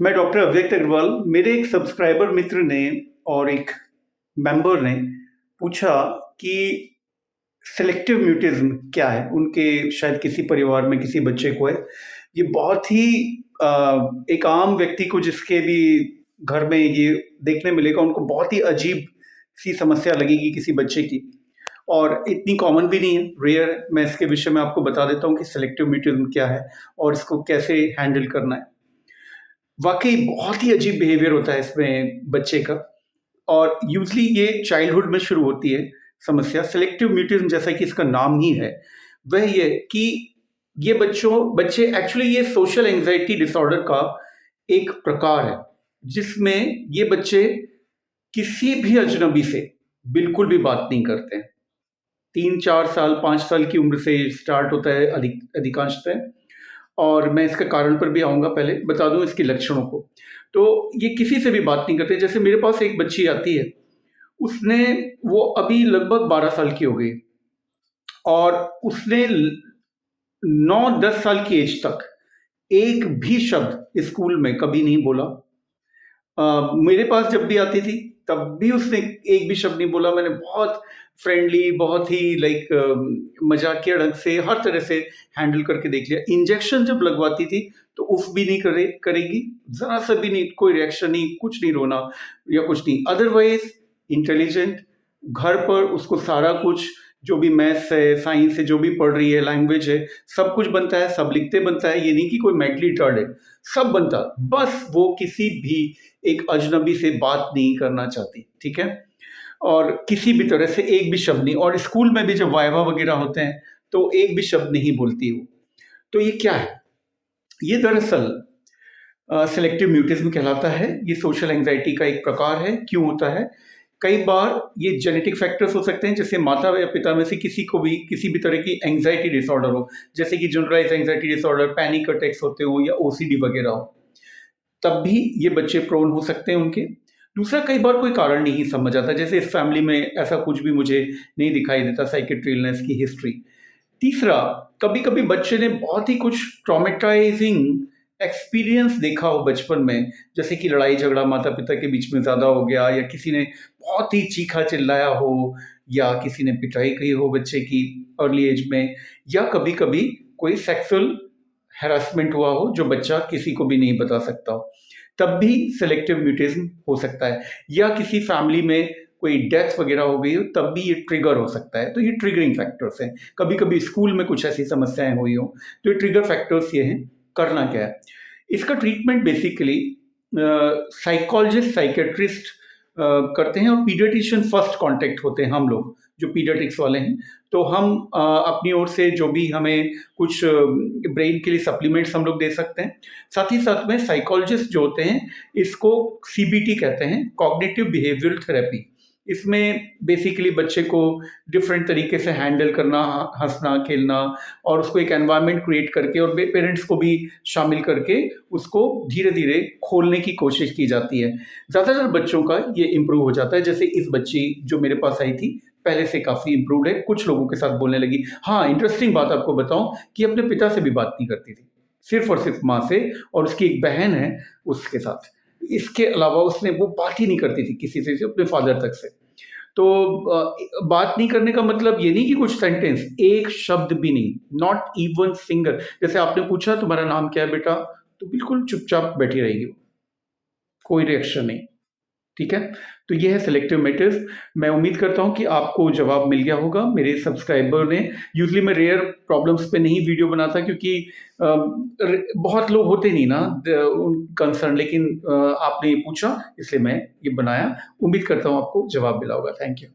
मैं डॉक्टर अव्यक्त अग्रवाल। मेरे एक सब्सक्राइबर मित्र ने और एक मेंबर ने पूछा कि सेलेक्टिव म्यूटिज़्म क्या है? उनके शायद किसी परिवार में किसी बच्चे को है। ये बहुत ही एक आम व्यक्ति को जिसके भी घर में ये देखने मिलेगा, उनको बहुत ही अजीब-सी समस्या लगेगी किसी बच्चे की, और इतनी कॉमन भी नहीं है, रेयर है। मैं इसके विषय में आपको बता देता हूँ कि सेलेक्टिव म्यूटिज़्म क्या है और इसको कैसे हैंडल करना है। वाक़ई बहुत ही अजीब बिहेवियर होता है इसमें बच्चे का, और यूज़ुअली ये चाइल्डहुड में शुरू होती है समस्या। सेलेक्टिव म्यूटिज़्म, जैसा कि इसका नाम ही है, वह ये कि ये बच्चे एक्चुअली ये सोशल एंग्ज़ायटी डिसऑर्डर का एक प्रकार है, जिसमें ये बच्चे किसी भी अजनबी से बिल्कुल भी बात नहीं करते हैं। 3-4 साल, 5 साल की उम्र से स्टार्ट होता है अधिकांशतः, और मैं इसके कारण पर भी आऊँगा। पहले बता दूँ इसके लक्षणों को। तो ये किसी से भी बात नहीं करते। जैसे मेरे पास एक बच्ची आती है, उसने वो अभी लगभग 12 साल की हो गई, और उसने ल 9-10 साल की एज तक एक भी शब्द स्कूल में कभी नहीं बोला। मेरे पास जब भी आती थी, तब भी उसने एक भी शब्द नहीं बोला। मैंने बहुत फ्रेंडली, बहुत ही मज़ाकिया ढंग से, हर तरह से हैंडल करके देख लिया। इंजेक्शन जब लगवाती थी, तो उफ़ भी नहीं करेगी, ज़रा-सा भी नहीं, कोई रिएक्शन नहीं, कुछ नहीं, रोना या कुछ नहीं। अदरवाइज़ इंटेलिजेंट, घर पर उसको सारा कुछ, जो भी मैथ्स है, साइंस है, जो भी पढ़ रही है, लैंग्वेज है, सब कुछ बनता है, सब लिखते बनता है। ये नहीं कि कोई मेंटली रिटार्ड है, सब बनता है। बस वो किसी भी एक अजनबी से बात नहीं करना चाहती, ठीक है? और किसी भी तरह से एक भी शब्द नहीं, और स्कूल में भी जब वाइवा वगैरह होते हैं, तो एक भी शब्द नहीं बोलती वो। तो ये क्या है? ये दरअसल सेलेक्टिव म्यूटिज़्म कहलाता है। ये सोशल एंग्ज़ायटी का एक प्रकार है। क्यों होता है? कई बार ये जेनेटिक फैक्टर्स हो सकते हैं, जैसे माता या पिता में से किसी को भी किसी भी तरह की एंग्ज़ायटी डिसऑर्डर हो, जैसे कि generalised anxiety disorder, panic attacks होते हो, या ओसीडी वगैरह हो, तब भी ये बच्चे प्रोन हो सकते हैं उनके। दूसरा, कई बार कोई कारण नहीं समझ आता, जैसे इस फैमिली में ऐसा कुछ भी मुझे नहीं दिखाई देता, साइकियाट्री इलनेस की हिस्ट्री। तीसरा, कभी-कभी बच्चे ने बहुत ही कुछ ट्रॉमेटाइज़िंग एक्सपीरियंस देखा हो बचपन में, जैसे कि लड़ाई-झगड़ा माता-पिता के बीच में ज़्यादा हो गया, या किसी ने बहुत ही चीखा-चिल्लाया हो, या किसी ने पिटाई की हो बच्चे की अर्ली एज में, या कभी-कभी कोई सेक्सुअल हैरेसमेंट हुआ हो, जो बच्चा किसी को भी नहीं बता सकता हो, तब भी सेलेक्टिव म्यूटिज़्म हो सकता है। या किसी फैमिली में कोई डेथ वगैरह हो गई हो, तब भी ये ट्रिगर हो सकता है। तो ये ट्रिगरिंग फैक्टर्स हैं। कभी-कभी स्कूल में कुछ ऐसी समस्याएँ हुई हों, तो ये ट्रिगर फैक्टर्स ये हैं। करना क्या है? इसका ट्रीटमेंट बेसिकली साइकोलॉजिस्ट, साइकियाट्रिस्ट करते हैं, और पीडियाट्रिशियन फर्स्ट कॉन्टैक्ट होते हैं हम लोग, जो पीडियाट्रिक्स वाले हैं। तो हम अपनी ओर से जो भी हमें कुछ ब्रेन के लिए सप्लीमेंट्स हम लोग दे सकते हैं। साथ ही साथ में साइकोलॉजिस्ट जो होते हैं, इसको सीबीटी कहते हैं, कॉग्निटिव बिहेवियरल थेरेपी। इसमें बेसिकली बच्चे को डिफरेंट तरीके से हैंडल करना, हँसना, खेलना, और उसको एक एनवायरनमेंट क्रिएट करके, और पेरेंट्स को भी शामिल करके उसको धीरे-धीरे खोलने की कोशिश की जाती है। ज़्यादातर बच्चों का ये इम्प्रूव हो जाता है। जैसे इस बच्ची जो मेरे पास आई थी, पहले से काफ़ी इम्प्रूव्ड है, कुछ लोगों के साथ बोलने लगी। हाँ, इंटरेस्टिंग बात आपको बताऊँ कि अपने पिता से भी बात नहीं करती थी, सिर्फ़ और सिर्फ़ माँ से, और उसकी एक बहन है उसके साथ। इसके अलावा उसने वो बात ही नहीं करती थी किसी से, अपने फ़ादर तक से। तो बात नहीं करने का मतलब ये नहीं कि कुछ सेंटेंस, एक शब्द भी नहीं, नॉट इवन सिंगल। जैसे आपने पूछा तुम्हारा नाम क्या है बेटा? तो बिल्कुल चुपचाप बैठी रहेगी वो, कोई रिएक्शन नहीं। ठीक है? तो ये है सेलेक्टिव म्यूटिज़्म। मैं उम्मीद करता हूँ कि आपको जवाब मिल गया होगा। मेरे सब्सक्राइबर ने, यूजुअली मैं रेयर प्रॉब्लम्स पे नहीं वीडियो बनाता, क्योंकि अ, र बहुत लोग होते नहीं ना कंसर्न, लेकिन आपने ये पूछा इसलिए मैं ये बनाया। उम्मीद करता हूँ आपको जवाब मिला होगा। Thank you.